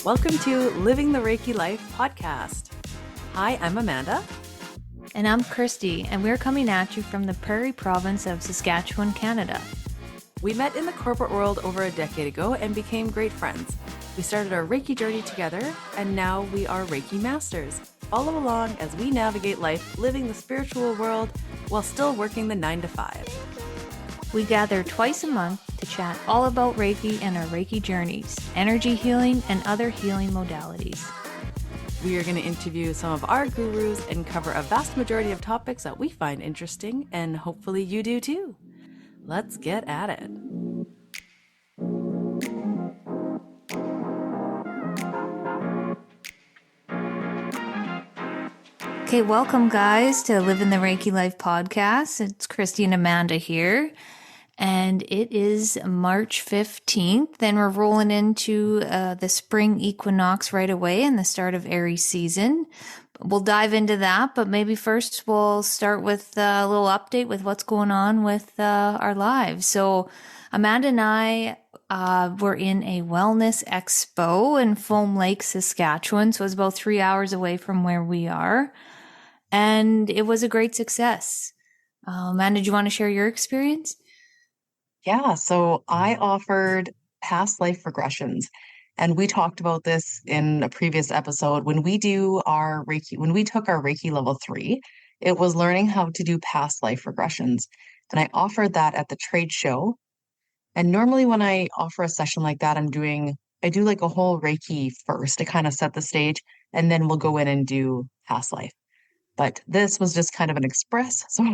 Welcome to Living the Reiki Life podcast. Hi, I'm Amanda. And I'm Christy, and we're coming at you from the Prairie Province of Saskatchewan, Canada. We met in the corporate world over a decade ago and became great friends. We started our Reiki journey together, and now we are Reiki Masters. Follow along as we navigate life living the spiritual world while still working the 9-to-5. We gather twice a month to chat all about Reiki and our Reiki journeys, energy healing, and other healing modalities. We are going to interview some of our gurus and cover a vast majority of topics that we find interesting, and hopefully you do too. Let's get at it. Okay, welcome guys to Living the Reiki Life podcast. It's Christy and Amanda here. And it is March 15th. Then we're rolling into the spring equinox right away and the start of Aries season. We'll dive into that, but maybe first we'll start with a little update with what's going on with our lives. So Amanda and I were in a wellness expo in Foam Lake, Saskatchewan. So it's about 3 hours away from where we are. And it was a great success. Amanda, do you want to share your experience? Yeah, so I offered past life regressions, and we talked about this in a previous episode. When we took our Reiki level 3, it was learning how to do past life regressions. And I offered that at the trade show. And normally when I offer a session like that, I do like a whole Reiki first to kind of set the stage, and then we'll go in and do past life. But this was just kind of an express. So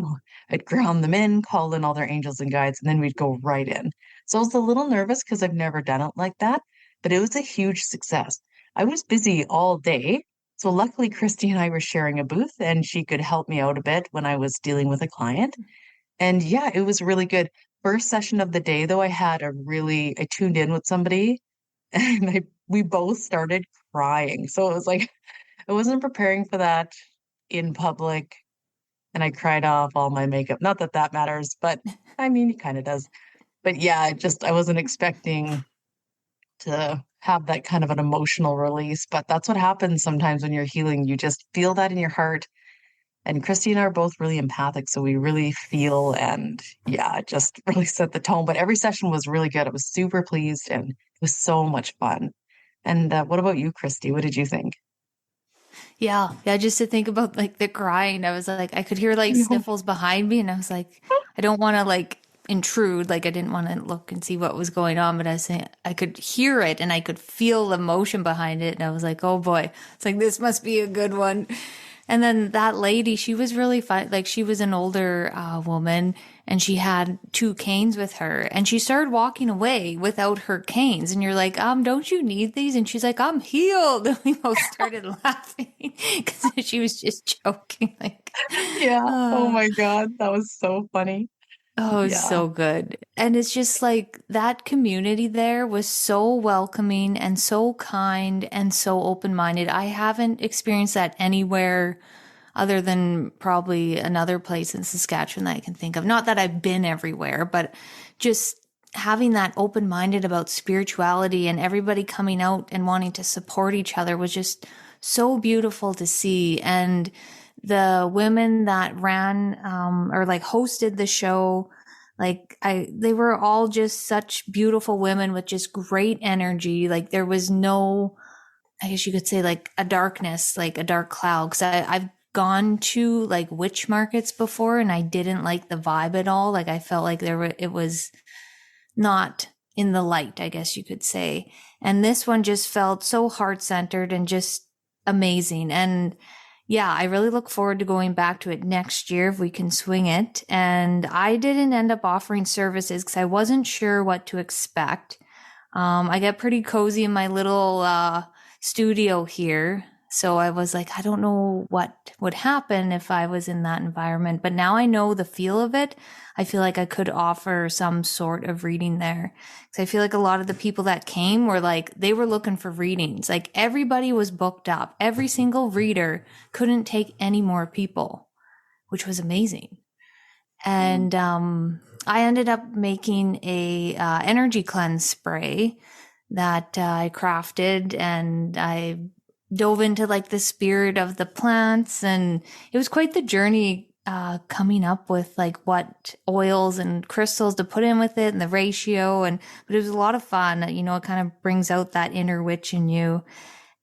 I'd ground them in, call in all their angels and guides, and then we'd go right in. So I was a little nervous because I've never done it like that, but it was a huge success. I was busy all day. So luckily, Christy and I were sharing a booth and she could help me out a bit when I was dealing with a client. And yeah, it was really good. First session of the day, though, I tuned in with somebody and we both started crying. So it was like, I wasn't preparing for that in public, and I cried off all my makeup. Not that that matters, but I mean, it kind of does. But yeah, I wasn't expecting to have that kind of an emotional release, but that's what happens sometimes when you're healing. You just feel that in your heart. And Christy and I are both really empathic, so we really feel, and yeah, it just really set the tone. But every session was really good. I was super pleased, and it was so much fun. And what about you, Christy? What did you think? Yeah. Just to think about like the crying, I was like, I could hear like sniffles behind me, and I was like, I don't want to like intrude. Like I didn't want to look and see what was going on, but I was saying I could hear it and I could feel the motion behind it. And I was like, oh boy, it's like, this must be a good one. And then that lady, she was really fun. Like she was an older woman, and she had 2 canes with her, and she started walking away without her canes. And you're like, don't you need these? And she's like, I'm healed. And we both started laughing because she was just joking. Like, yeah. Oh my God. That was so funny. Oh, Yeah. so good. And it's just like that community there was so welcoming and so kind and so open-minded. I haven't experienced that anywhere other than probably another place in Saskatchewan that I can think of. Not that I've been everywhere, but just having that open-minded about spirituality and everybody coming out and wanting to support each other was just so beautiful to see. And the women that ran or like hosted the show, they were all just such beautiful women with just great energy. Like there was no, I guess you could say like a darkness, like a dark cloud. Cause I've gone to like witch markets before and I didn't like the vibe at all. Like I felt like it was not in the light, I guess you could say. And this one just felt so heart-centered and just amazing. And yeah, I really look forward to going back to it next year if we can swing it. And I didn't end up offering services because I wasn't sure what to expect. I get pretty cozy in my little studio here. So I was like, I don't know what would happen if I was in that environment. But now I know the feel of it. I feel like I could offer some sort of reading there. So I feel like a lot of the people that came were like, they were looking for readings. Like everybody was booked up. Every single reader couldn't take any more people, which was amazing. And I ended up making a energy cleanse spray that I crafted, and I dove into like the spirit of the plants, and it was quite the journey coming up with like what oils and crystals to put in with it and the ratio. And but it was a lot of fun. You know, it kind of brings out that inner witch in you.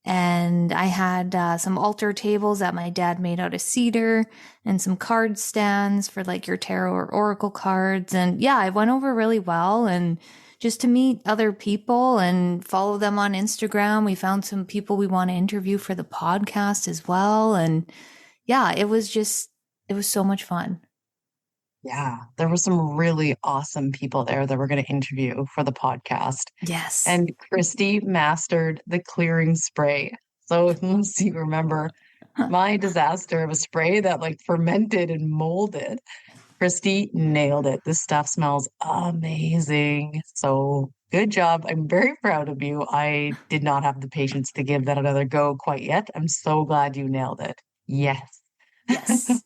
And I had some altar tables that my dad made out of cedar, and some card stands for like your tarot or oracle cards. And yeah, it went over really well. And just to meet other people and follow them on Instagram. We found some people we want to interview for the podcast as well. And yeah, it was so much fun. Yeah, there were some really awesome people there that we're going to interview for the podcast. Yes. And Christy mastered the clearing spray. So unless you remember my disaster of a spray that like fermented and molded, Christy nailed it. This stuff smells amazing. So good job. I'm very proud of you. I did not have the patience to give that another go quite yet. I'm so glad you nailed it. Yes. Yes.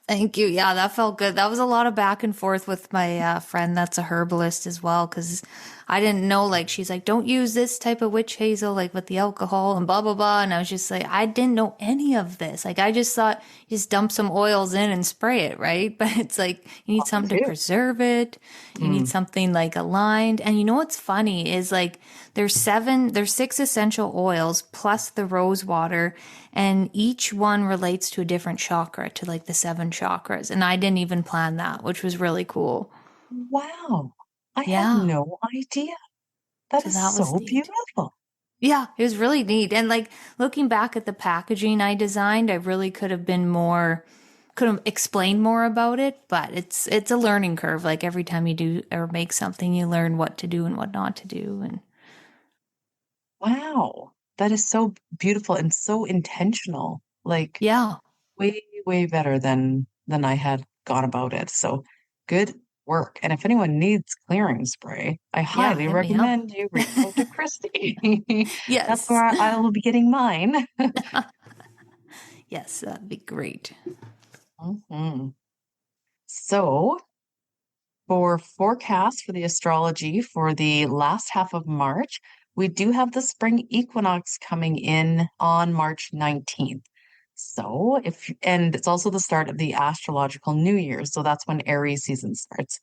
Thank you. Yeah, that felt good. That was a lot of back and forth with my friend that's a herbalist as well, because I didn't know, like, she's like, don't use this type of witch hazel, like with the alcohol and blah, blah, blah. And I was just like, I didn't know any of this. Like, I just thought you just dump some oils in and spray it, right? But it's like, you need something to preserve it. You need something like aligned. And you know what's funny is like, there's 6 essential oils plus the rose water, and each one relates to a different chakra, to like the 7 chakras. And I didn't even plan that, which was really cool. Wow. I had Yeah. no idea. That So is that was so neat. beautiful. Yeah, it was really neat. And like looking back at the packaging I designed, I really could have explained more about it, but it's a learning curve. Like every time you do or make something, you learn what to do and what not to do. And Wow. That is so beautiful and so intentional. Like yeah, way, way better than I had gone about it. So good work. And if anyone needs clearing spray, I yeah, highly hit me up. recommend you reach out to Christy. That's Yes. where I will be getting mine. Yes, that'd be great. Mhm. So for forecast for the astrology for the last half of March, we do have the spring equinox coming in on March 19th. So and it's also the start of the astrological new year. So that's when Aries season starts.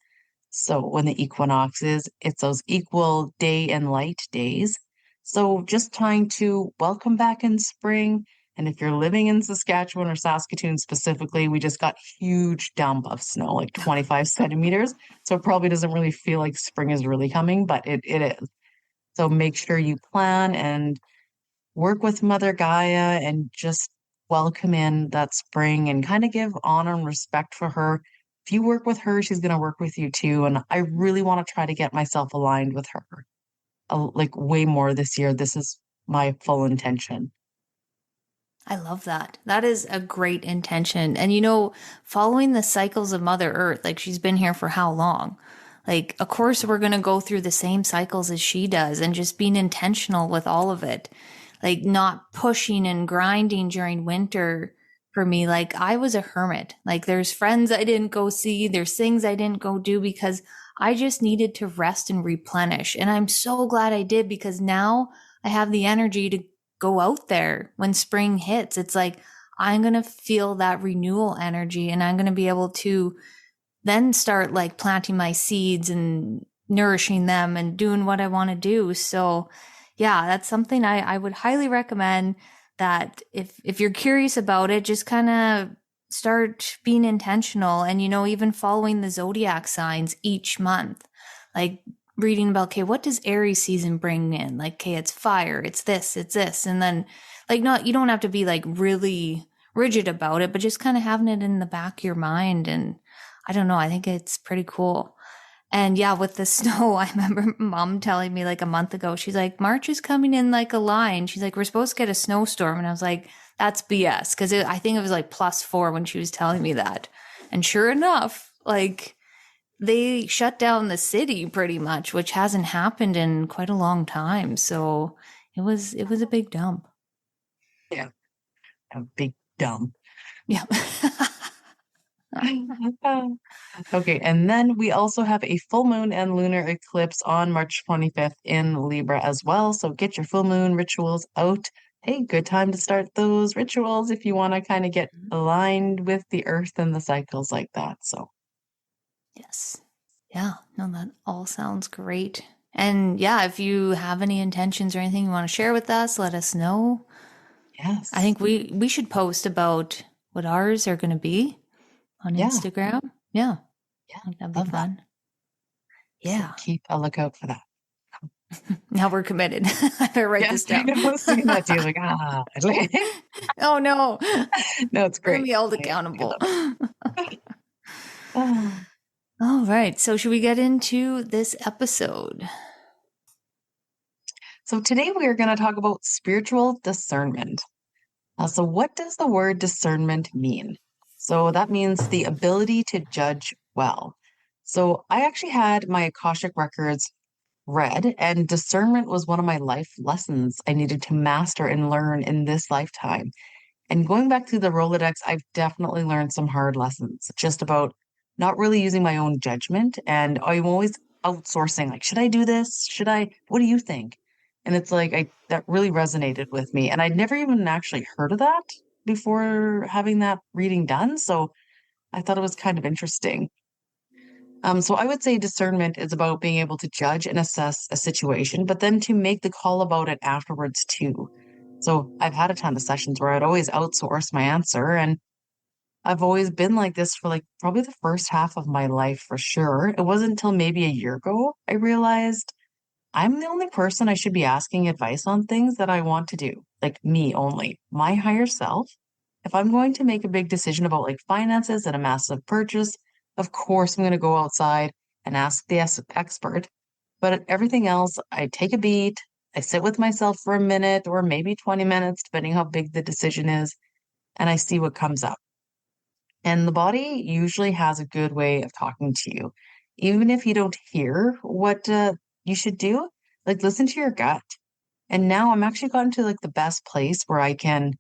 So when the equinox is, it's those equal day and light days. So just trying to welcome back in spring. And if you're living in Saskatchewan or Saskatoon specifically, we just got huge dump of snow, like 25 centimeters. So it probably doesn't really feel like spring is really coming, but it is. So make sure you plan and work with Mother Gaia and just welcome in that spring and kind of give honor and respect for her. If you work with her, she's going to work with you too. And I really want to try to get myself aligned with her like way more this year. This is my full intention. I love that. That is a great intention. And you know, following the cycles of Mother Earth, like she's been here for how long? Like, of course, we're going to go through the same cycles as she does, and just being intentional with all of it. Like, not pushing and grinding during winter for me. Like, I was a hermit. Like, there's friends I didn't go see, there's things I didn't go do because I just needed to rest and replenish. And I'm so glad I did, because now I have the energy to go out there when spring hits. It's like, I'm going to feel that renewal energy, and I'm going to be able to then start like planting my seeds and nourishing them and doing what I want to do. So yeah, that's something I would highly recommend, that if you're curious about it, just kind of start being intentional, and, you know, even following the zodiac signs each month, like reading about, okay, what does Aries season bring in? Like, okay, it's fire, it's this, it's this. And then like, not, you don't have to be like really rigid about it, but just kind of having it in the back of your mind. And I don't know, I think it's pretty cool. And yeah, with the snow, I remember mom telling me like a month ago, she's like, March is coming in like a line. She's like, we're supposed to get a snowstorm. And I was like, that's BS. Cause I think it was like +4 when she was telling me that. And sure enough, like they shut down the city pretty much, which hasn't happened in quite a long time. So it was a big dump. Yeah, a big dumb. Yeah. Okay, and then we also have a full moon and lunar eclipse on March 25th in Libra as well. So get your full moon rituals out. Hey, good time to start those rituals if you want to kind of get aligned with the earth and the cycles like that. So, Yes. Yeah. No, that all sounds great. And yeah, if you have any intentions or anything you want to share with us, let us know. I yes. think we should post about what ours are going to be on Yeah, Instagram. Yeah. yeah. I think that'd be Love that. fun. So Yeah. keep a lookout for that. Now we're committed. I better write Yes, this I down. know. I was thinking that too. Like, Oh no. no, it's We're going to great. be held I accountable. love it. Oh. All right. So should we get into this episode? So today we are going to talk about spiritual discernment. So what does the word discernment mean? So that means the ability to judge well. So I actually had my Akashic records read, and discernment was one of my life lessons I needed to master and learn in this lifetime. And going back through the Rolodex, I've definitely learned some hard lessons just about not really using my own judgment. And I'm always outsourcing, like, should I do this? Should I? What do you think? And it's like, that really resonated with me. And I'd never even actually heard of that before having that reading done. So I thought it was kind of interesting. So I would say discernment is about being able to judge and assess a situation, but then to make the call about it afterwards too. So I've had a ton of sessions where I'd always outsource my answer, and I've always been like this for like probably the first half of my life for sure. It wasn't until maybe a year ago I realized I'm the only person I should be asking advice on things that I want to do, like me only, my higher self. If I'm going to make a big decision about like finances and a massive purchase, of course I'm going to go outside and ask the expert. But everything else, I take a beat, I sit with myself for a minute or maybe 20 minutes, depending how big the decision is, and I see what comes up. And the body usually has a good way of talking to you. Even if you don't hear what you should do, like listen to your gut. And now I'm actually gotten to like the best place where I can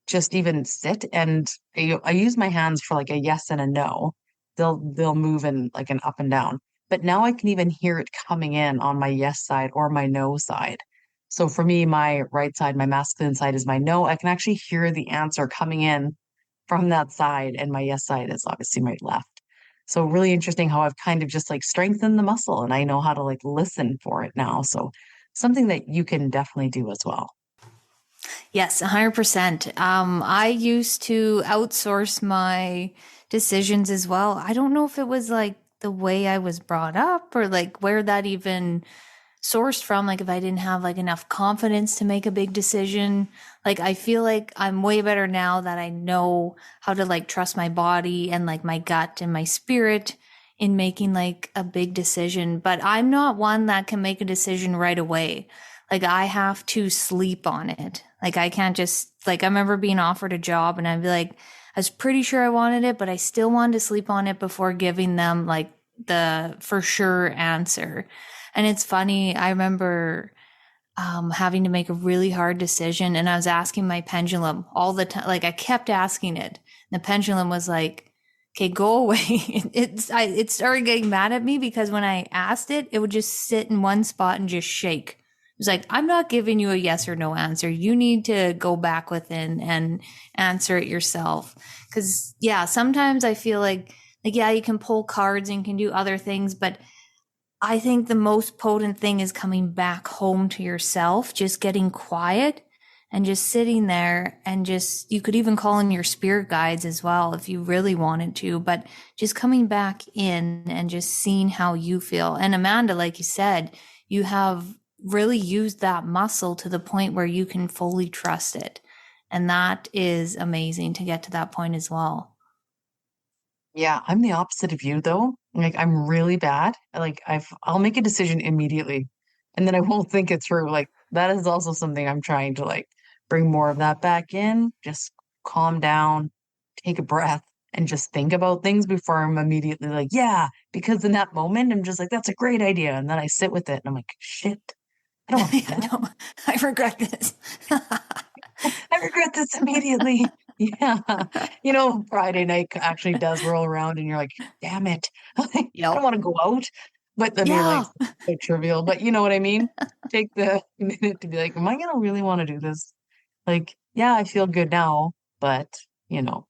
just even sit and I use my hands for like a yes and a no. They'll move in like an up and down. But now I can even hear it coming in on my yes side or my no side. So for me, my right side, my masculine side is my no. I can actually hear the answer coming in from that side, and my yes side is obviously my left. So really interesting how I've kind of just like strengthened the muscle and I know how to like listen for it now. So something that you can definitely do as well. Yes, 100%. I used to outsource my decisions as well. I don't know if it was like the way I was brought up or like where that even sourced from. Like if I didn't have like enough confidence to make a big decision, like I feel like I'm way better now that I know how to like trust my body and like my gut and my spirit in making like a big decision. But I'm not one that can make a decision right away. Like I have to sleep on it. Like I can't just like I remember being offered a job and I'd be like, I was pretty sure I wanted it, but I still wanted to sleep on it before giving them like the for sure answer. And it's funny, I remember having to make a really hard decision and I was asking my pendulum all the time. Like I kept asking it. And the pendulum was like, okay, go away. It started getting mad at me because when I asked it, it would just sit in one spot and just shake. It was like, I'm not giving you a yes or no answer. You need to go back within and answer it yourself. Cause yeah, sometimes I feel like, yeah, you can pull cards and can do other things, but I think the most potent thing is coming back home to yourself, just getting quiet and just sitting there and just, you could even call in your spirit guides as well if you really wanted to, but just coming back in and just seeing how you feel. And Amanda, like you said, you have really used that muscle to the point where you can fully trust it. And that is amazing to get to that point as well. Yeah, I'm the opposite of you though. Like I'm really bad. Like I'll make a decision immediately and then I won't think it through. Like that is also something I'm trying to like bring more of that back in. Just calm down, take a breath and just think about things before I'm immediately like, yeah, because in that moment I'm just like, that's a great idea. And then I sit with it and I'm like, shit, I don't want to do Yeah, that. no, I regret this. I regret this immediately. Yeah. Friday night actually does roll around and you're like, damn it. I don't Yep. want to go out. But then you're like, Yeah. so trivial. But you know what I mean? Take the minute to be like, am I going to really want to do this? Like, yeah, I feel good now, but you know,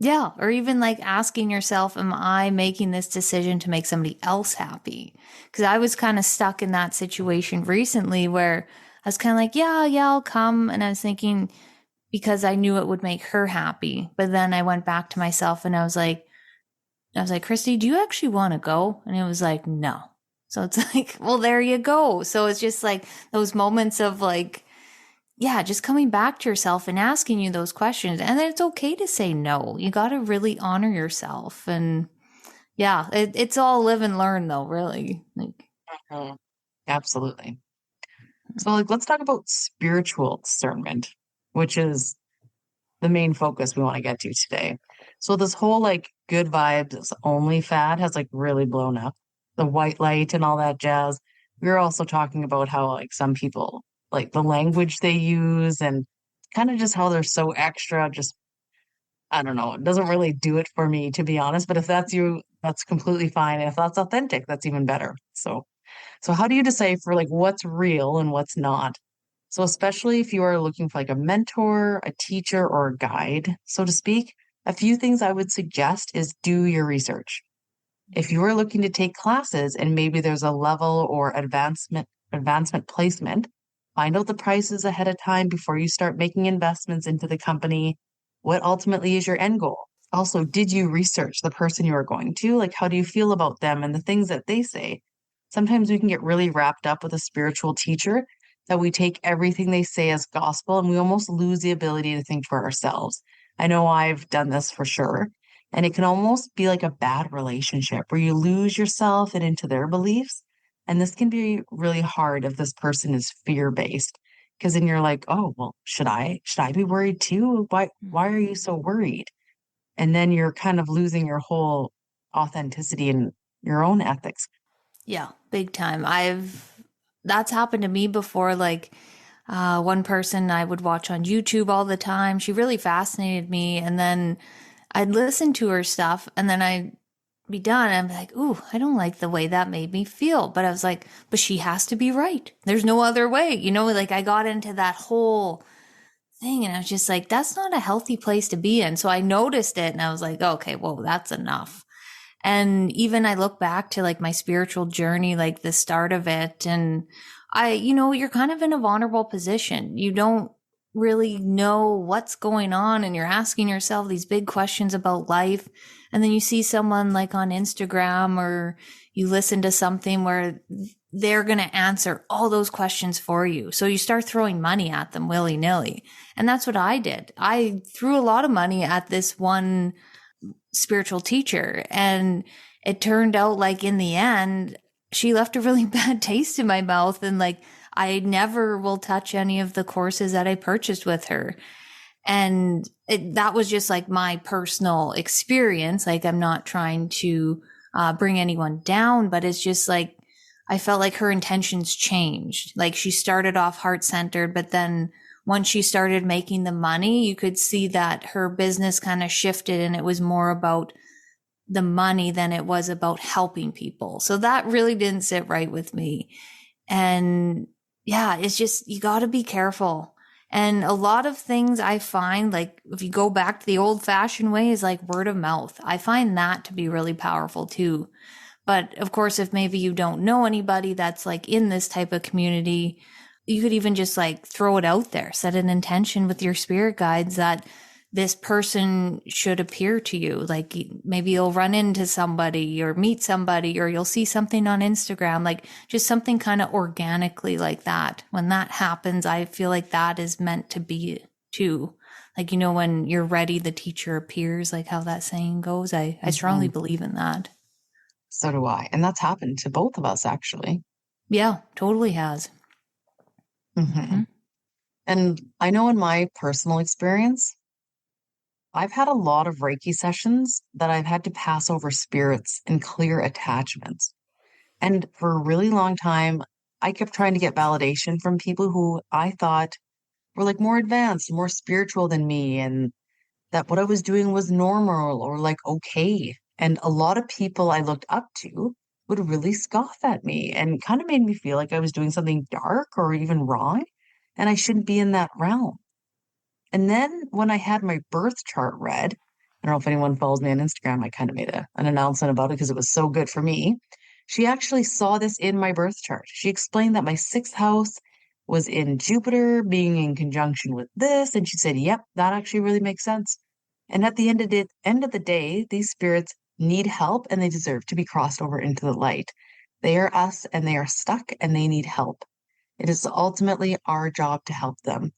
Yeah. Or even like asking yourself, am I making this decision to make somebody else happy? Because I was kind of stuck in that situation recently where I was kind of like, yeah, yeah, I'll come. And I was thinking, because I knew it would make her happy. But then I went back to myself and I was like, Christy, do you actually want to go? And it was like, no. So it's like, well, there you go. So it's just like those moments of like, yeah, just coming back to yourself and asking you those questions. And then it's okay to say no. You got to really honor yourself. And yeah, it's all live and learn though, really. Like, Mhm. Absolutely. So like let's talk about spiritual discernment, which is the main focus we want to get to today. So this whole like good vibes only fad has like really blown up. The white light and all that jazz. We were also talking about how like some people like the language they use and kind of just how they're so extra, just I don't know, it doesn't really do it for me to be honest, but if that's you, that's completely fine. And if that's authentic, that's even better. So how do you decipher like what's real and what's not? So especially if you are looking for like a mentor, a teacher, or a guide, so to speak, a few things I would suggest is do your research. If you are looking to take classes and maybe there's a level or advancement placement, find out the prices ahead of time before you start making investments into the company. What ultimately is your end goal? Also, did you research the person you are going to? Like, how do you feel about them and the things that they say? Sometimes we can get really wrapped up with a spiritual teacher that we take everything they say as gospel and we almost lose the ability to think for ourselves. I know I've done this for sure. And it can almost be like a bad relationship where you lose yourself and into their beliefs. And this can be really hard if this person is fear-based. Because then you're like, oh, well, should I be worried too? Why are you so worried? And then you're kind of losing your whole authenticity and your own ethics. yeah, big time. That's happened to me before. Like, one person I would watch on YouTube all the time. She really fascinated me. And then I'd listen to her stuff and then I'd be done. And I'm like, ooh, I don't like the way that made me feel. But I was like, but she has to be right. There's no other way. Like I got into that whole thing and I was just like, that's not a healthy place to be in. So I noticed it and I was like, okay, well, that's enough. And even I look back to like my spiritual journey, like the start of it. And you're kind of in a vulnerable position. You don't really know what's going on. And you're asking yourself these big questions about life. And then you see someone like on Instagram or you listen to something where they're going to answer all those questions for you. So you start throwing money at them willy nilly. And that's what I did. I threw a lot of money at this one spiritual teacher. And it turned out like in the end, she left a really bad taste in my mouth. And like, I never will touch any of the courses that I purchased with her. And that was just like my personal experience. Like, I'm not trying to bring anyone down, but it's just like, I felt like her intentions changed. Like she started off heart centered, but then once she started making the money, you could see that her business kind of shifted and it was more about the money than it was about helping people. So that really didn't sit right with me. And yeah, it's just, you got to be careful. And a lot of things I find, like if you go back to the old fashioned way, is like word of mouth. I find that to be really powerful too. But of course, if maybe you don't know anybody that's like in this type of community, you could even just like throw it out there, set an intention with your spirit guides that this person should appear to you. Like maybe you'll run into somebody or meet somebody or you'll see something on Instagram, like just something kind of organically like that. When that happens, I feel like that is meant to be too. Like, when you're ready, the teacher appears, like how that saying goes. I strongly Mhm. believe in that. So do I. And that's happened to both of us, actually. Yeah, totally has. Hmm. Hmm. And I know in my personal experience, I've had a lot of Reiki sessions that I've had to pass over spirits and clear attachments. And for a really long time, I kept trying to get validation from people who I thought were like more advanced, more spiritual than me. And that what I was doing was normal or like okay. And a lot of people I looked up to would really scoff at me and kind of made me feel like I was doing something dark or even wrong, and I shouldn't be in that realm. And then when I had my birth chart read, I don't know if anyone follows me on Instagram, I kind of made an announcement about it because it was so good for me. She actually saw this in my birth chart. She explained that my sixth house was in Jupiter being in conjunction with this. And she said, yep, that actually really makes sense. And at the end of the day, these spirits need help and they deserve to be crossed over into the light. They are us and they are stuck and they need help. It is ultimately our job to help them.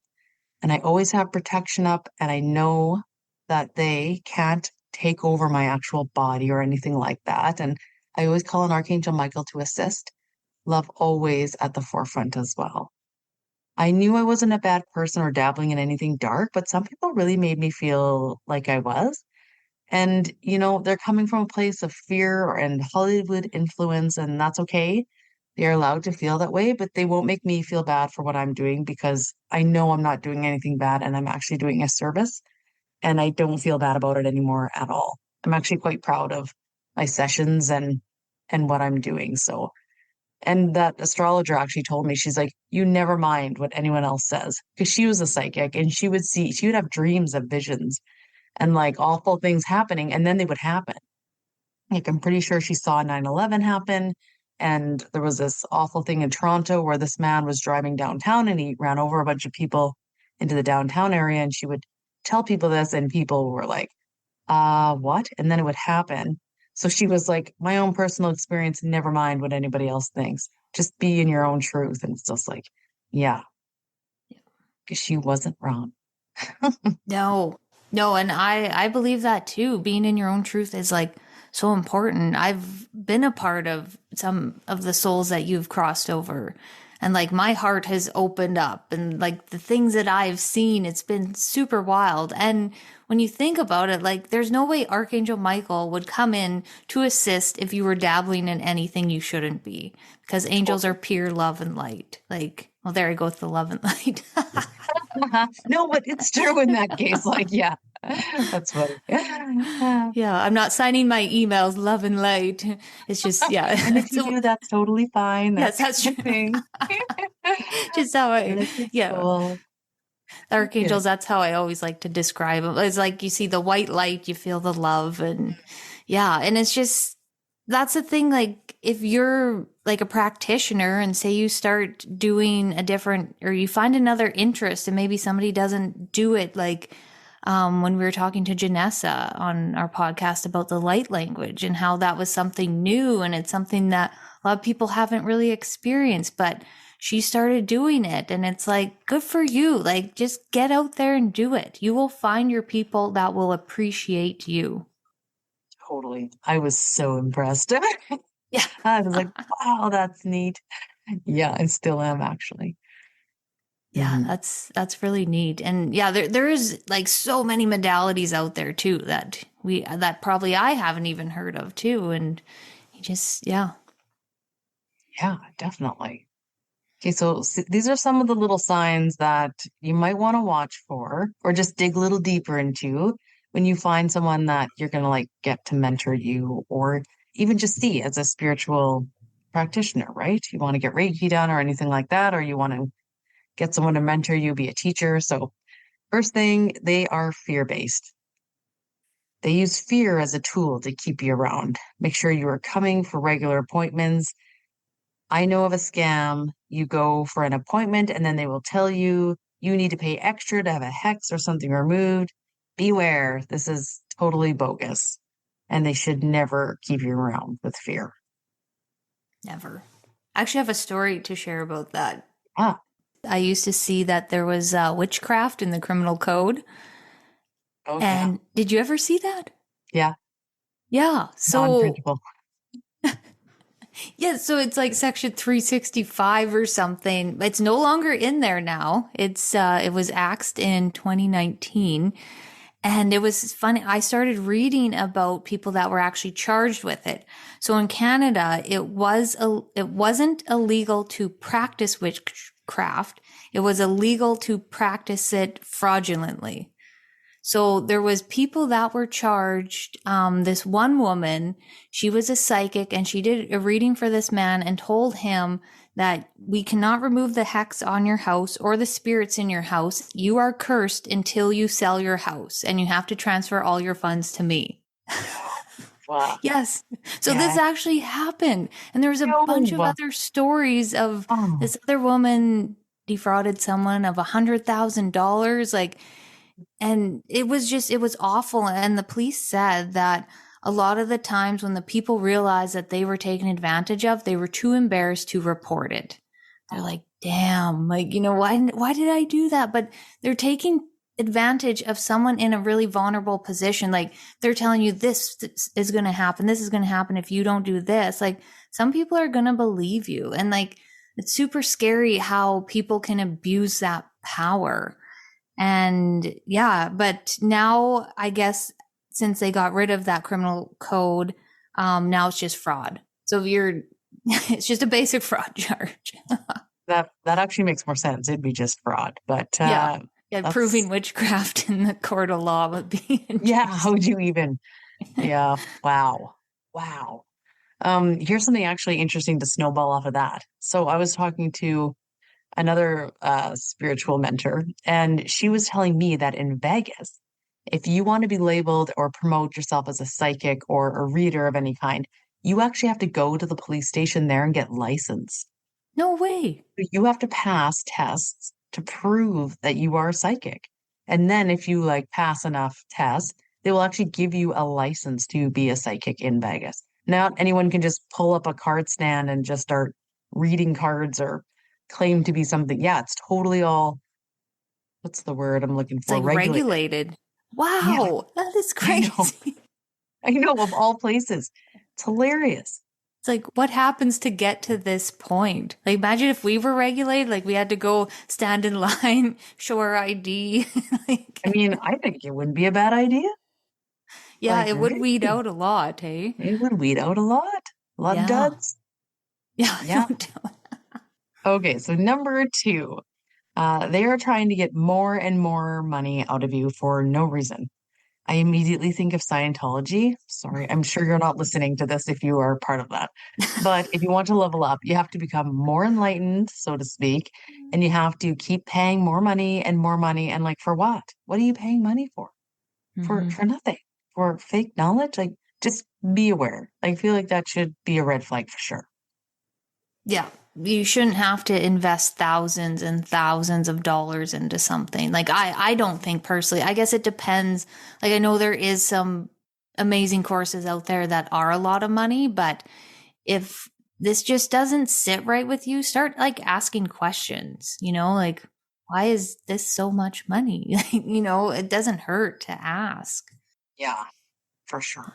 And I always have protection up, and I know that they can't take over my actual body or anything like that. And I always call on Archangel Michael to assist. Love always at the forefront as well. I knew I wasn't a bad person or dabbling in anything dark, but some people really made me feel like I was. And, they're coming from a place of fear and Hollywood influence, and that's okay. They're allowed to feel that way, but they won't make me feel bad for what I'm doing because I know I'm not doing anything bad and I'm actually doing a service, and I don't feel bad about it anymore at all. I'm actually quite proud of my sessions and what I'm doing. So, and that astrologer actually told me, she's like, you never mind what anyone else says, because she was a psychic and she would have dreams of visions and like awful things happening, and then they would happen. Like, I'm pretty sure she saw 9/11 happen. And there was this awful thing in Toronto where this man was driving downtown and he ran over a bunch of people into the downtown area. And she would tell people this, and people were like, what? And then it would happen. So she was like, my own personal experience, never mind what anybody else thinks. Just be in your own truth. And it's just like, yeah, because she wasn't wrong. No, no, and I believe that too. Being in your own truth is like so important. I've been a part of some of the souls that you've crossed over, and like my heart has opened up, and like the things that I've seen, it's been super wild. And when you think about it, like there's no way Archangel Michael would come in to assist if you were dabbling in anything you shouldn't be, because angels are pure love and light. Like, well, there I go with the love and light. No, but it's true in that case. Like, yeah, that's funny. Yeah, I'm not signing my emails love and light. It's just, yeah. And if you do, that's totally fine. Yes, That's that's the true. thing. Just how It's yeah. cool. The Good. archangels, that's how I always like to describe them. It's like you see the white light, you feel the love, and yeah. And it's just, that's the thing. Like, if you're like a practitioner and say you start doing a different, or you find another interest and maybe somebody doesn't do it, like, when we were talking to Janessa on our podcast about the light language and how that was something new and it's something that a lot of people haven't really experienced, but she started doing it, and it's like, good for you. Like, just get out there and do it. You will find your people that will appreciate you. Totally. I was so impressed. Yeah. I was like, wow, that's neat. Yeah, I still am actually. Yeah, Mhm. that's really neat. And yeah, there is like so many modalities out there too that probably I haven't even heard of too. And you just, yeah. Yeah, definitely. Okay, so these are some of the little signs that you might want to watch for, or just dig a little deeper into when you find someone that you're going to like get to mentor you, or even just see as a spiritual practitioner, right? You want to get Reiki done or anything like that, or you want to get someone to mentor you, be a teacher. So, first thing, they are fear-based. They use fear as a tool to keep you around. Make sure you are coming for regular appointments. I know of a scam. You go for an appointment and then they will tell you you need to pay extra to have a hex or something removed. Beware, this is totally bogus. And they should never keep you around with fear. Never. I actually have a story to share about that. Ah, I used to see that there was witchcraft in the criminal code. oh yeah. And did you ever see that? Yeah, Yeah. So, non-printable. yeah, so it's like section 365 or something. It's no longer in there now. It was axed in 2019. And it was funny. I started reading about people that were actually charged with it. So in Canada, it wasn't illegal to practice witchcraft. It was illegal to practice it fraudulently. So there was people that were charged. This one woman, she was a psychic and she did a reading for this man and told him that we cannot remove the hex on your house or the spirits in your house. You are cursed until you sell your house and you have to transfer all your funds to me. Wow. Yes. So Yeah. this actually happened. And there was a bunch of other stories of this other woman defrauded someone of $100,000. Like, and it was awful. And the police said that a lot of the times when the people realized that they were taken advantage of, they were too embarrassed to report it. They're like, damn, like, why did I do that? But they're taking advantage of someone in a really vulnerable position. Like, they're telling you this is going to happen. This is going to happen if you don't do this. Like, some people are going to believe you. And like, it's super scary how people can abuse that power. And yeah, but now I guess since they got rid of that criminal code, now it's just fraud. So it's just a basic fraud charge. That actually makes more sense. It'd be just fraud, but yeah, proving witchcraft in the court of law would be yeah. How would you even? Yeah. Wow. Here's something actually interesting to snowball off of that. So I was talking to another spiritual mentor, and she was telling me that in Vegas, if you want to be labeled or promote yourself as a psychic or a reader of any kind, you actually have to go to the police station there and get licensed. No way. You have to pass tests to prove that you are psychic. And then if you like pass enough tests, they will actually give you a license to be a psychic in Vegas. Not anyone can just pull up a card stand and just start reading cards or claim to be something. Yeah, it's totally all, what's the word I'm looking for? It's like regulated. Wow, yeah. that is crazy. I know, of all places. It's hilarious. It's like, what happens to get to this point? Like, imagine if we were regulated, like we had to go stand in line, show our ID. I mean, I think it wouldn't be a bad idea. Yeah, like, it would weed out a lot, hey? It would weed out a lot. A lot of duds. Yeah. Okay, so number 2, they are trying to get more and more money out of you for no reason. I immediately think of Scientology. Sorry, I'm sure you're not listening to this if you are part of that. But if you want to level up, you have to become more enlightened, so to speak, and you have to keep paying more money and more money. And like, for what? What are you paying money for? For nothing. For fake knowledge? Like, just be aware. I feel like that should be a red flag for sure. Yeah. You shouldn't have to invest thousands and thousands of dollars into something. Like, I don't think personally, I guess it depends. Like, I know there is some amazing courses out there that are a lot of money, but if this just doesn't sit right with you, start like asking questions, like, why is this so much money? It doesn't hurt to ask. Yeah, for sure.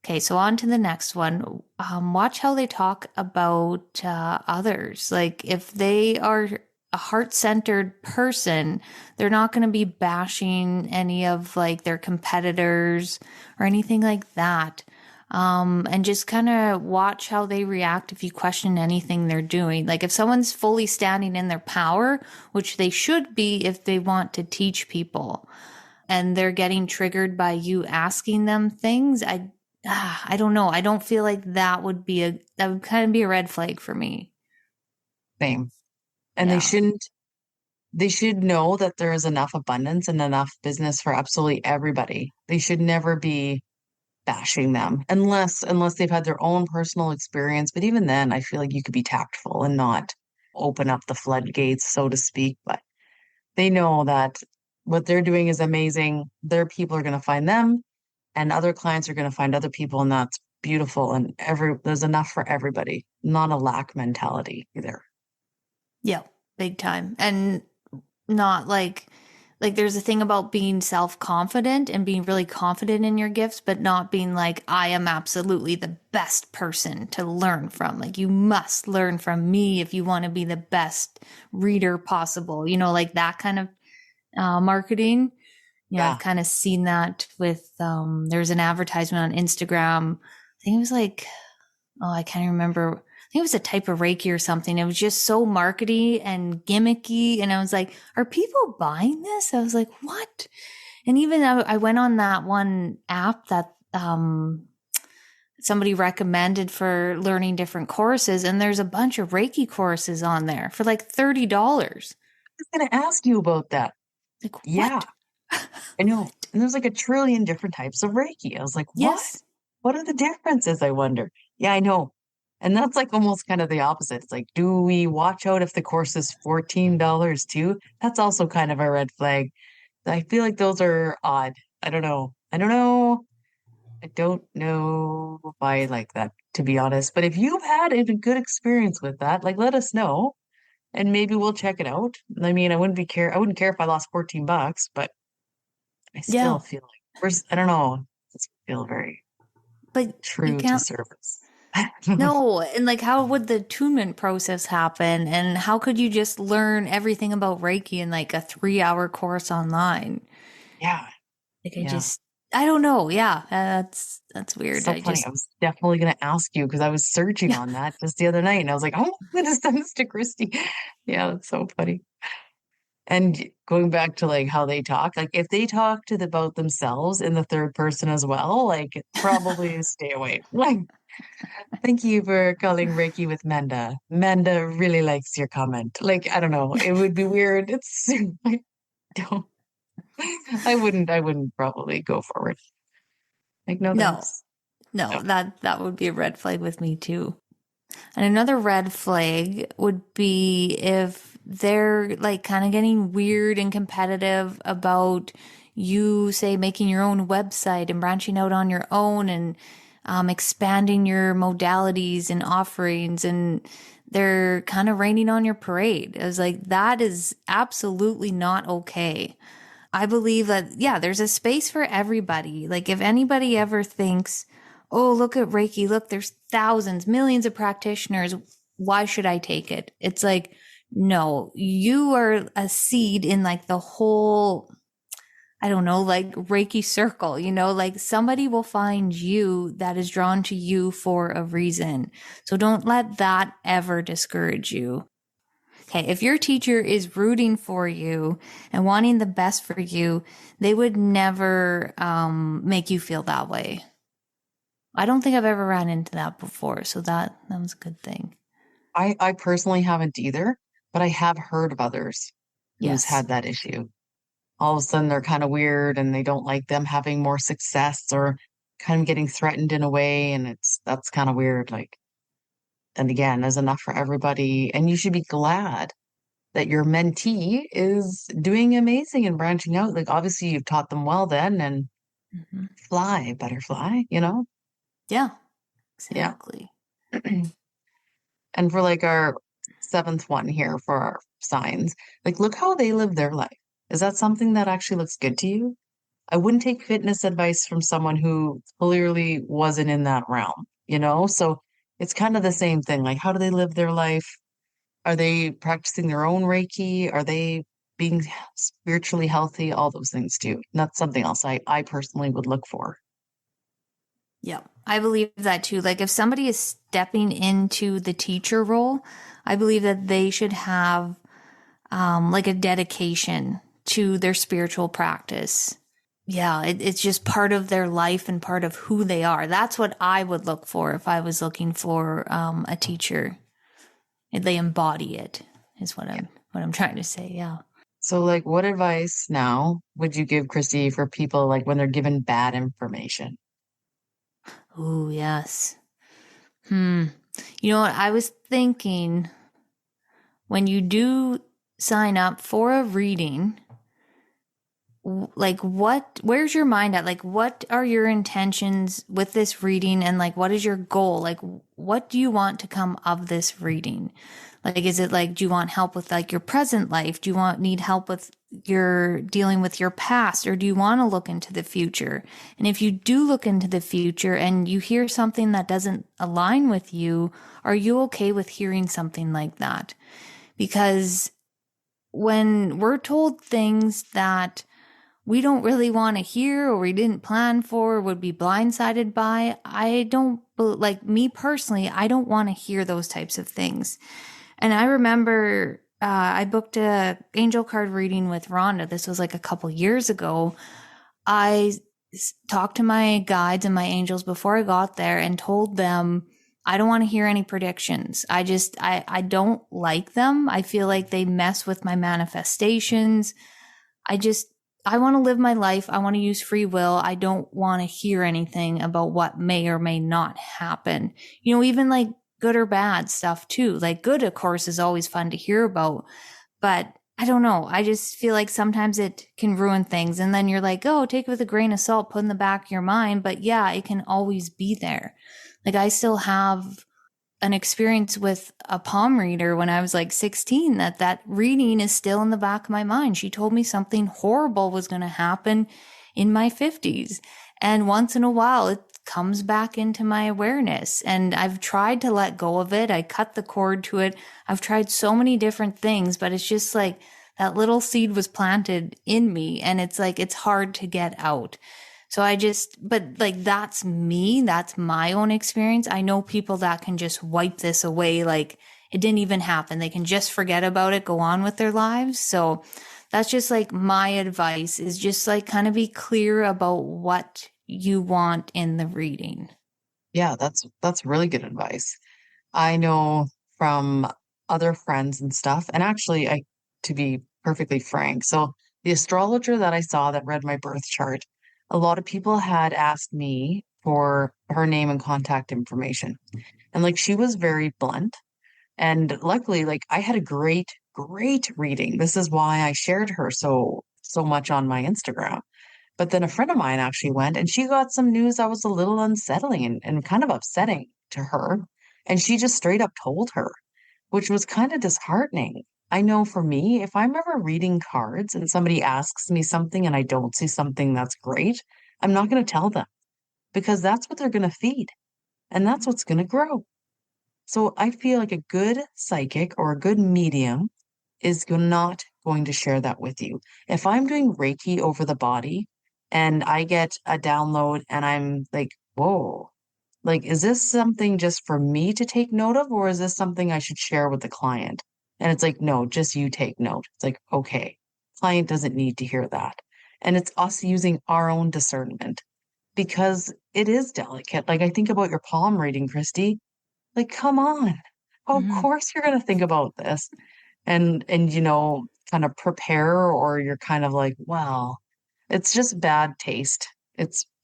Okay, so on to the next one. Watch how they talk about others. Like, if they are a heart-centered person, they're not going to be bashing any of like their competitors or anything like that. And just kind of watch how they react if you question anything they're doing. Like, if someone's fully standing in their power, which they should be if they want to teach people, and they're getting triggered by you asking them things, I don't know. I don't feel like that would kind of be a red flag for me. Same. And they should know that there is enough abundance and enough business for absolutely everybody. They should never be bashing them unless they've had their own personal experience. But even then, I feel like you could be tactful and not open up the floodgates, so to speak. But they know that what they're doing is amazing. Their people are going to find them, and other clients are going to find other people, and that's beautiful. And there's enough for everybody, not a lack mentality either. Yeah, big time. And not like there's a thing about being self-confident and being really confident in your gifts, but not being like, I am absolutely the best person to learn from. Like, you must learn from me if you want to be the best reader possible, like that kind of marketing. I've kind of seen that with, there's an advertisement on Instagram. I think it was like, I can't remember. I think it was a type of Reiki or something. It was just so markety and gimmicky. And I was like, are people buying this? I was like, what? And even I went on that one app that somebody recommended for learning different courses, and there's a bunch of Reiki courses on there for like $30. was going to ask you about that. Like, Yeah, what? I know. And there's like a trillion different types of Reiki. I was like, what? Yes. What are the differences? I wonder. Yeah, I know. And that's like almost kind of the opposite. It's like, do we watch out if the course is $14 too? That's also kind of a red flag. I feel like those are odd. I don't know. I don't know. I don't know if I like that, to be honest. But if you've had a good experience with that, like let us know and maybe we'll check it out. I mean, I wouldn't care if I lost 14 bucks, but I still Yeah. feel like I don't know. It's feel very But you true to can't. service. No. And like, how would the attunement process happen? And how could you just learn everything about Reiki in like a 3-hour course online? Yeah, Like, yeah. I don't know. Yeah. That's weird. So funny. I was definitely going to ask you because I was searching Yeah. on that just the other night and I was like, oh, I'm going to send this to Christy. Yeah, that's so funny. And going back to like how they talk, like if they talk to about themselves in the third person as well, like probably stay away. Like, thank you for calling Reiki with Manda. Manda really likes your comment. Like, I don't know, it would be weird. It's I don't I wouldn't probably go forward. Like, no No, thanks. no, No. that would be a red flag with me too. And another red flag would be if they're like kind of getting weird and competitive about you, say, making your own website and branching out on your own and expanding your modalities and offerings, and they're kind of raining on your parade. I was like, that is absolutely not okay. I believe that, yeah, there's a space for everybody. Like, if anybody ever thinks, oh, look at Reiki, look, there's thousands, millions of practitioners, why should I take it? It's like, no, you are a seed in like the whole, I don't know, like Reiki circle, like somebody will find you that is drawn to you for a reason. So don't let that ever discourage you. Okay, if your teacher is rooting for you and wanting the best for you, they would never make you feel that way. I don't think I've ever ran into that before, so that was a good thing. I personally haven't either, but I have heard of others who's Yes. had that issue. All of a sudden they're kind of weird and they don't like them having more success or kind of getting threatened in a way, and that's kind of weird. Like, and again, there's enough for everybody, and you should be glad that your mentee is doing amazing and branching out. Like, obviously, you've taught them well then, and Hmm. fly, butterfly. Yeah, Yeah. exactly. And for like our seventh one here for our signs, like, look how they live their life. Is that something that actually looks good to you? I wouldn't take fitness advice from someone who clearly wasn't in that realm? So it's kind of the same thing. Like, how do they live their life? Are they practicing their own Reiki? Are they being spiritually healthy? All those things too. And that's something else I personally would look for. Yeah, I believe that too. Like, if somebody is stepping into the teacher role, I believe that they should have like a dedication to their spiritual practice. Yeah, it's just part of their life and part of who they are. That's what I would look for if I was looking for a teacher. They embody it, is what I'm trying to say. Yeah. So, like, what advice now would you give Christy for people like when they're given bad information? Oh, yes. Hmm. You know what? I was thinking when you do sign up for a reading, like where's your mind at? Like, what are your intentions with this reading? And like, what is your goal? Like, what do you want to come of this reading? Like, is it like, do you want help with like your present life? Do you need help with your dealing with your past? Or do you want to look into the future? And if you do look into the future and you hear something that doesn't align with you, are you okay with hearing something like that? Because when we're told things that we don't really want to hear or we didn't plan for or would be blindsided by, I don't, like me personally, I don't want to hear those types of things. And I remember I booked a angel card reading with Rhonda. This was like a couple years ago. I talked to my guides and my angels before I got there and told them I don't want to hear any predictions. I don't like them. I feel like they mess with my manifestations. I just, I want to live my life. I want to use free will. I don't want to hear anything about what may or may not happen. Even like good or bad stuff too. Like good, of course, is always fun to hear about, but I don't know. I just feel like sometimes it can ruin things. And then you're like, oh, take it with a grain of salt, put in the back of your mind. But yeah, it can always be there. Like I still have an experience with a palm reader when I was like 16 that reading is still in the back of my mind. She told me something horrible was going to happen in my 50s. And once in a while, it comes back into my awareness. And I've tried to let go of it. I cut the cord to it. I've tried so many different things, but it's just like that little seed was planted in me. And it's like, it's hard to get out. So but like, that's me. That's my own experience. I know people that can just wipe this away. Like it didn't even happen. They can just forget about it, go on with their lives. So that's just like my advice is just like kind of be clear about what you want in the reading. Yeah, that's really good advice. I know from other friends and stuff, and actually, to be perfectly frank, so the astrologer that I saw that read my birth chart, a lot of people had asked me for her name and contact information. And like she was very blunt. And luckily, like I had a great reading. This is why I shared her so much on my Instagram. But then a friend of mine actually went and she got some news that was a little unsettling and kind of upsetting to her. And she just straight up told her, which was kind of disheartening. I know for me, if I'm ever reading cards and somebody asks me something and I don't see something that's great, I'm not going to tell them because that's what they're going to feed and that's what's going to grow. So I feel like a good psychic or a good medium is not going to share that with you. If I'm doing Reiki over the body and I get a download and I'm like, whoa, like, is this something just for me to take note of, or is this something I should share with the client? And it's like, no, just you take note. It's like, okay, client doesn't need to hear that. And it's us using our own discernment because it is delicate. Like, I think about your palm reading, Christy. Like, come on. Of Mm-hmm. course you're going to think about this and kind of prepare or you're kind of like, well, it's just bad taste.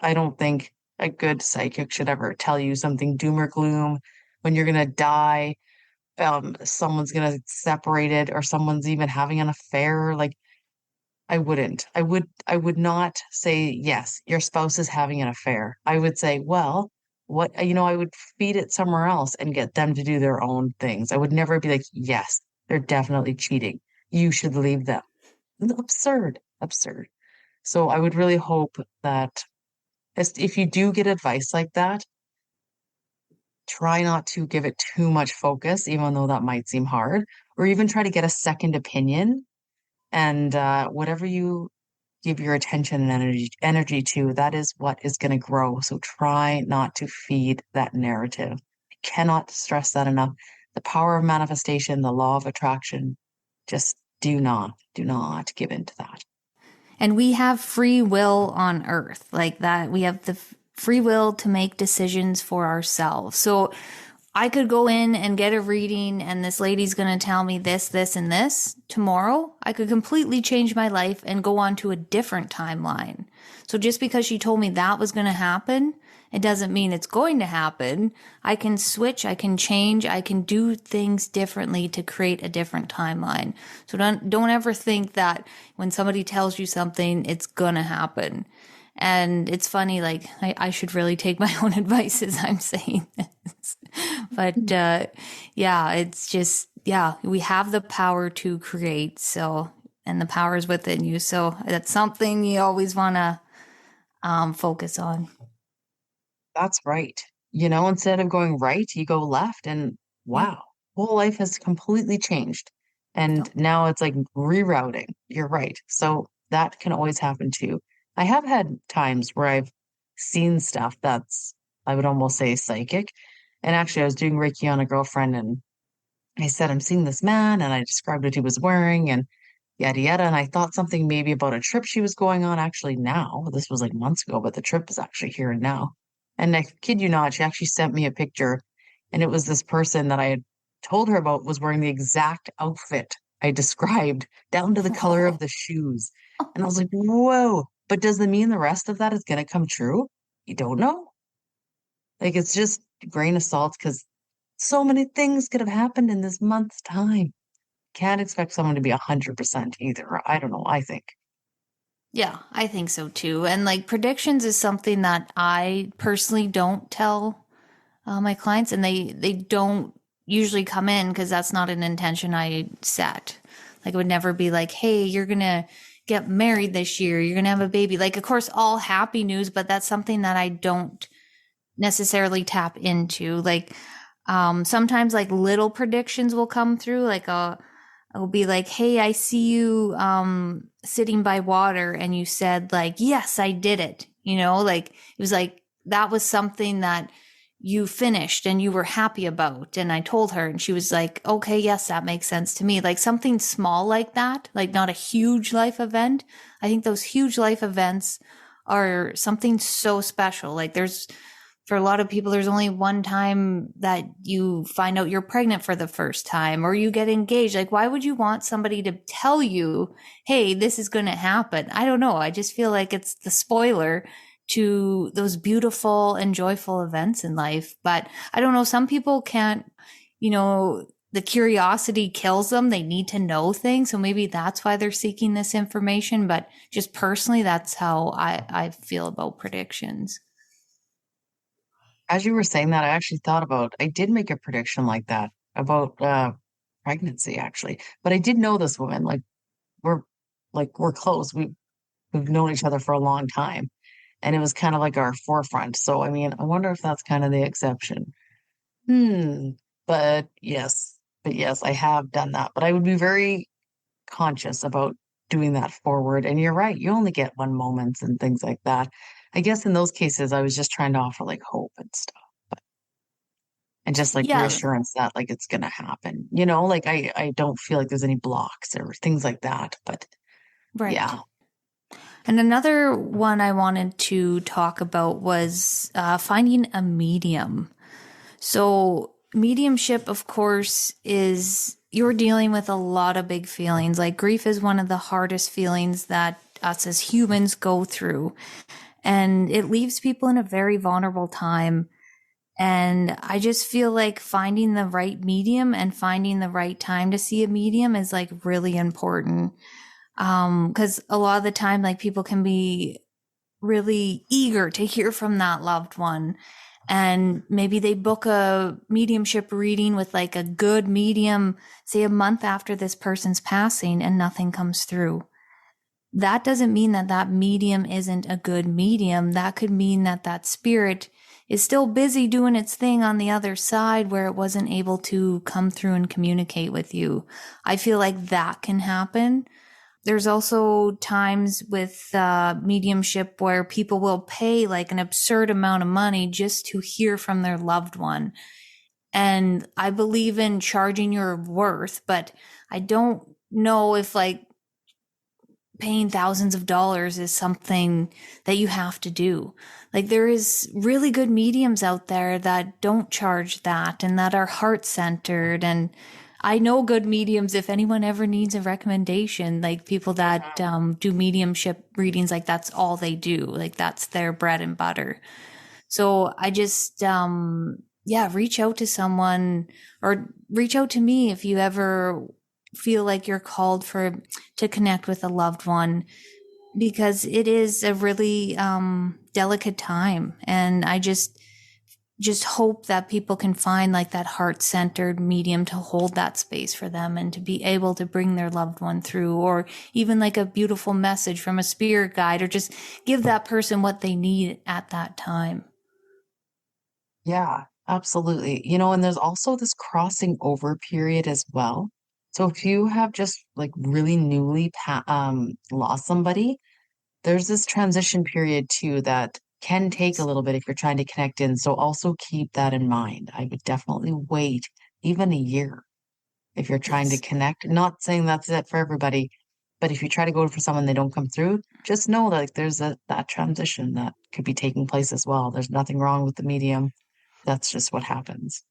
I don't think a good psychic should ever tell you something doom or gloom when you're going to die, someone's going to get separated or someone's even having an affair. Like, I wouldn't. I would not say, yes, your spouse is having an affair. I would say, well, I would feed it somewhere else and get them to do their own things. I would never be like, yes, they're definitely cheating. You should leave them. Absurd, absurd. So I would really hope that if you do get advice like that, try not to give it too much focus, even though that might seem hard, or even try to get a second opinion and whatever you give your attention and energy to, that is what is going to grow. So try not to feed that narrative. I cannot stress that enough. The power of manifestation, the law of attraction, just do not give in to that. And we have free will on earth like that. We have the free will to make decisions for ourselves. So I could go in and get a reading and this lady's going to tell me this, and this tomorrow. I could completely change my life and go on to a different timeline. So just because she told me that was going to happen, it doesn't mean it's going to happen. I can switch, I can change, I can do things differently to create a different timeline. So don't ever think that when somebody tells you something, it's going to happen. And it's funny, like, I should really take my own advice as I'm saying this. But yeah, it's just, yeah, we have the power to create. So, and the power is within you. So that's something you always want to focus on. That's right. Instead of going right, you go left, and Yep. wow, whole life has completely changed. And Yep. now it's like rerouting. You're right. So that can always happen too. I have had times where I've seen stuff that's, I would almost say psychic. And actually, I was doing Reiki on a girlfriend, and I said, I'm seeing this man, and I described what he was wearing, and yada yada. And I thought something maybe about a trip she was going on actually now. This was like months ago, but the trip is actually here and now. And I kid you not, she actually sent me a picture, and it was this person that I had told her about was wearing the exact outfit I described, down to the color of the shoes. And I was like, whoa. But does that mean the rest of that is going to come true? You don't know. Like it's just a grain of salt because so many things could have happened in this month's time. Can't expect someone to be 100% either. I don't know. I think. Yeah, I think so too. And like predictions is something that I personally don't tell my clients, and they don't usually come in because that's not an intention I set. Like it would never be like, hey, you're gonna get married this year, you're gonna have a baby. Like, of course, all happy news, but that's something that I don't necessarily tap into. Like, sometimes like little predictions will come through, like I'll be like, hey, I see you sitting by water, and you said like, yes, I did it. You know, like it was like that was something that you finished and you were happy about. And I told her, and she was like, okay, yes, that makes sense to me. Like something small like that, like not a huge life event. I think those huge life events are something so special. Like there's, for a lot of people, there's only one time that you find out you're pregnant for the first time or you get engaged. Like, why would you want somebody to tell you, hey, this is going to happen? I don't know. I just feel like it's the spoiler to those beautiful and joyful events in life. But I don't know. Some people can't, you know, the curiosity kills them. They need to know things. So maybe that's why they're seeking this information. But just personally, that's how I feel about predictions. As you were saying that, I actually thought about, I did make a prediction like that about pregnancy actually. But I did know this woman, we're we're close. We've known each other for a long time. And it was kind of like our forefront. So I mean, I wonder if that's kind of the exception. Hmm. But yes, I have done that. But I would be very conscious about doing that forward. And you're right, you only get one moment and things like that. I guess in those cases, I was just trying to offer like hope and stuff and just like Yeah, reassurance that like it's gonna happen. You know, like I don't feel like there's any blocks or things like that. But right. yeah, And another one I wanted to talk about was finding a medium. So, mediumship, of course, is you're dealing with a lot of big feelings. Like, grief is one of the hardest feelings that us as humans go through. And it leaves people in a very vulnerable time. And I just feel like finding the right medium and finding the right time to see a medium is like really important. Cause a lot of the time, like people can be really eager to hear from that loved one. And maybe they book a mediumship reading with like a good medium, say a month after this person's passing, and nothing comes through. That doesn't mean that that medium isn't a good medium. That could mean that that spirit is still busy doing its thing on the other side where it wasn't able to come through and communicate with you. I feel like that can happen. There's also times with mediumship where people will pay like an absurd amount of money just to hear from their loved one. And I believe in charging your worth, but I don't know if like paying thousands of dollars is something that you have to do. Like there is really good mediums out there that don't charge that and that are heart centered. And I know good mediums if anyone ever needs a recommendation, like people that do mediumship readings, like that's all they do. Like that's their bread and butter. So I just, yeah, reach out to someone or reach out to me if you ever feel like you're called for to connect with a loved one, because it is a really delicate time. And I just hope that people can find like that heart-centered medium to hold that space for them and to be able to bring their loved one through, or even like a beautiful message from a spirit guide, or just give that person what they need at that time. yeah, absolutely. You know, and there's also this crossing over period as well. So if you have just like really newly lost somebody, there's this transition period too that can take a little bit if you're trying to connect in. So also keep that in mind. I would definitely wait even a year if you're trying to Yes. connect. Not saying that's it for everybody, But if you try to go for someone they don't come through, just know that like, there's that transition that could be taking place as well. There's nothing wrong with the medium. That's just what happens.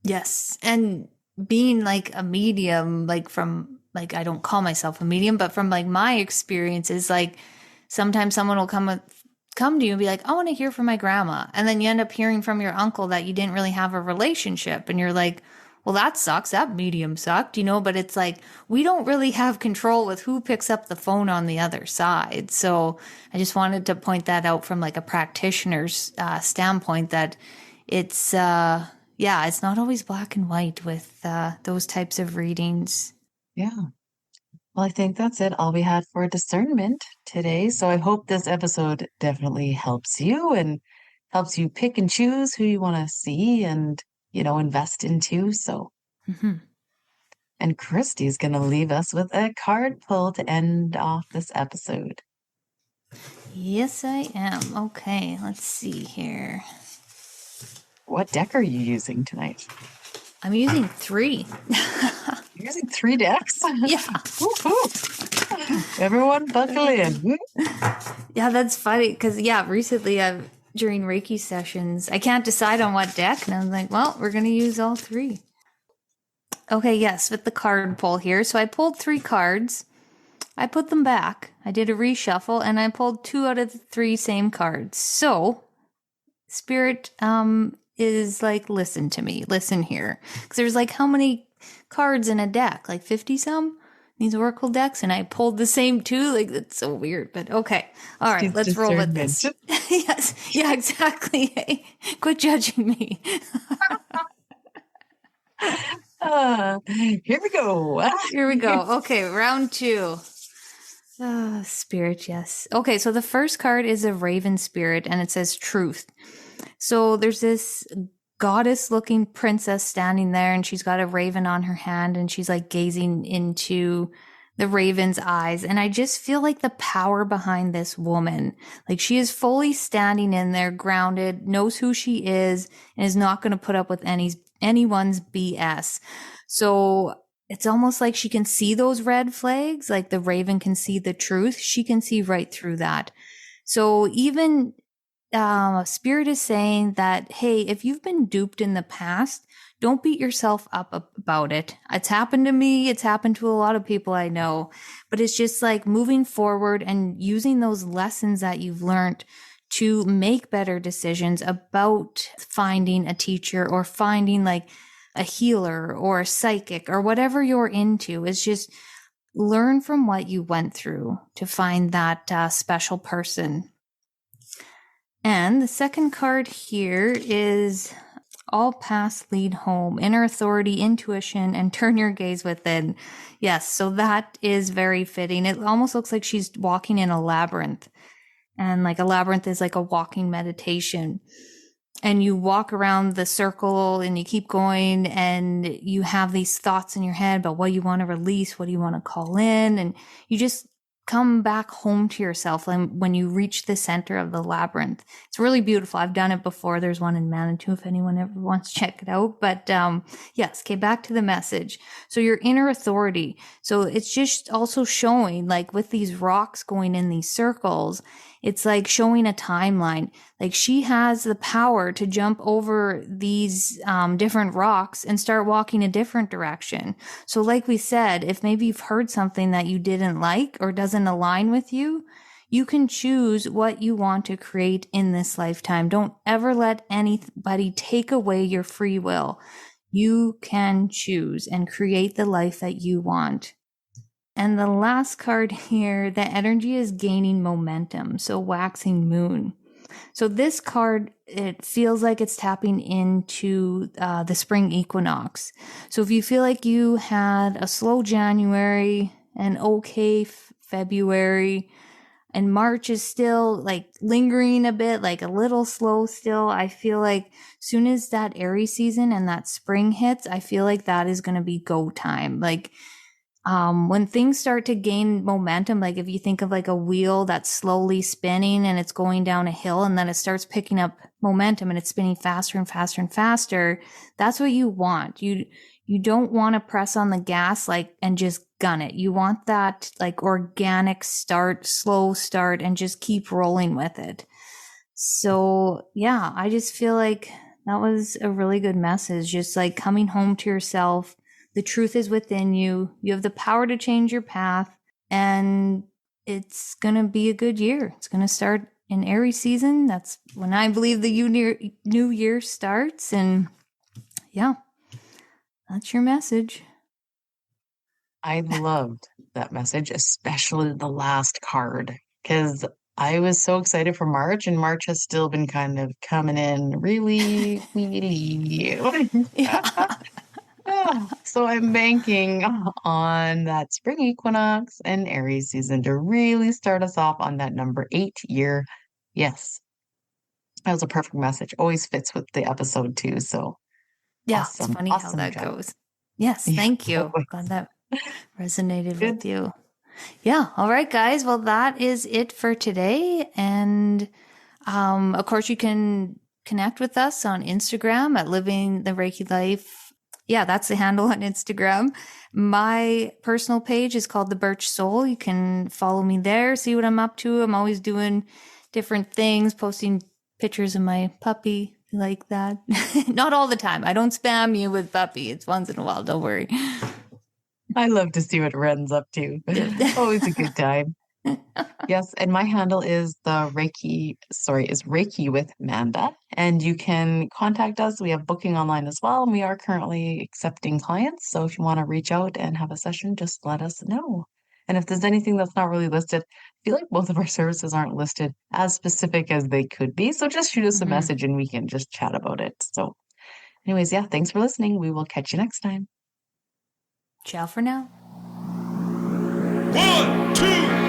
Yes. And being like a medium, like from like I don't call myself a medium, but from like my experiences, like sometimes someone will come to you and be like, I want to hear from my grandma. And then you end up hearing from your uncle that you didn't really have a relationship. And you're like, well, that sucks. That medium sucked, but it's like we don't really have control with who picks up the phone on the other side. So I just wanted to point that out from like a practitioner's standpoint that it's, yeah, it's not always black and white with those types of readings. Yeah. Well, I think that's it. All we had for discernment today. So I hope this episode definitely helps you and helps you pick and choose who you want to see and, invest into. So, and Christy's going to leave us with a card pull to end off this episode. Yes, I am. Okay, let's see here. What deck are you using tonight? I'm using 3. You're using 3 decks? Yeah. Everyone buckle in. Yeah, that's funny because, recently during Reiki sessions, I can't decide on what deck. And I'm like, well, we're going to use all 3. Okay, yes, with the card pull here. So I pulled 3 cards. I put them back. I did a reshuffle and I pulled 2 out of the 3 same cards. So Spirit is like, listen to me, listen here. Because there's like how many cards in a deck? Like 50 some? These Oracle decks, and I pulled the same 2. Like, that's so weird, but okay. All right, let's roll with this. Yes, yeah, exactly. Hey, quit judging me. Here we go. Here we go. Okay, round 2. Spirit, yes. Okay, so the first card is a Raven Spirit, and it says truth. So there's this goddess-looking princess standing there, and she's got a raven on her hand, and she's like gazing into the raven's eyes. And I just feel like the power behind this woman, like she is fully standing in there, grounded, knows who she is, and is not going to put up with anyone's BS. So it's almost like she can see those red flags, like the raven can see the truth. She can see right through that. So even Spirit is saying that, hey, if you've been duped in the past, don't beat yourself up about it. It's happened to me. It's happened to a lot of people I know, but it's just like moving forward and using those lessons that you've learned to make better decisions about finding a teacher or finding like a healer or a psychic or whatever you're into. Is just learn from what you went through to find that special person. And the second card here is all paths lead home, inner authority, intuition, and turn your gaze within. Yes, so that is very fitting. It almost looks like she's walking in a labyrinth. And like a labyrinth is like a walking meditation. And you walk around the circle and you keep going and you have these thoughts in your head about what you want to release, what do you want to call in, and you just come back home to yourself when you reach the center of the labyrinth. It's really beautiful. I've done it before. There's one in Manitou if anyone ever wants to check it out. But yes, okay, back to the message. So your inner authority. So it's just also showing like with these rocks going in these circles, it's like showing a timeline. Like she has the power to jump over these different rocks and start walking a different direction. So like we said, if maybe you've heard something that you didn't like or doesn't align with you, you can choose what you want to create in this lifetime. Don't ever let anybody take away your free will. You can choose and create the life that you want. And the last card here, the energy is gaining momentum. So waxing moon. So this card, it feels like it's tapping into the spring equinox. So if you feel like you had a slow January, an okay February, and March is still like lingering a bit, like a little slow still, I feel like soon as that Aries season and that spring hits, I feel like that is going to be go time. Like when things start to gain momentum, like if you think of like a wheel that's slowly spinning and it's going down a hill and then it starts picking up momentum and it's spinning faster and faster and faster, that's what you want. You you don't want to press on the gas and just gun it. You want that organic start, slow start, and just keep rolling with it. So yeah, I just feel like that was a really good message. Just coming home to yourself. The truth is within you. You have the power to change your path, and it's going to be a good year. It's going to start in Aries season. That's when I believe the new year starts. And yeah, that's your message. I loved that message, especially the last card, because I was so excited for March, and March has still been kind of coming in really, really. Yeah. So I'm banking on that spring equinox and Aries season to really start us off on that number 8 year. Yes, that was a perfect message. Always fits with the episode too. So Yeah, it's awesome, funny how awesome that job. goes. Yes, Yeah, thank you. always. Glad that resonated Good. with you. Yeah. All right, guys. Well, that is it for today. And of course, you can connect with us on Instagram at Living the Reiki Life. Yeah, that's the handle on Instagram. My personal page is called The Birch Soul. You can follow me there, see what I'm up to. I'm always doing different things, posting pictures of my puppy like that. Not all the time. I don't spam you with puppy. It's once in a while. Don't worry. I love to see what Ren's up to. Always a good time. Yes, and my handle is Reiki with Manda. And you can contact us. We have booking online as well, and we are currently accepting clients. So if you want to reach out and have a session, just let us know. And if there's anything that's not really listed, I feel like both of our services aren't listed as specific as they could be. So just shoot us a message and we can just chat about it. So, anyways, yeah, thanks for listening. We will catch you next time. Ciao for now. 1, 2,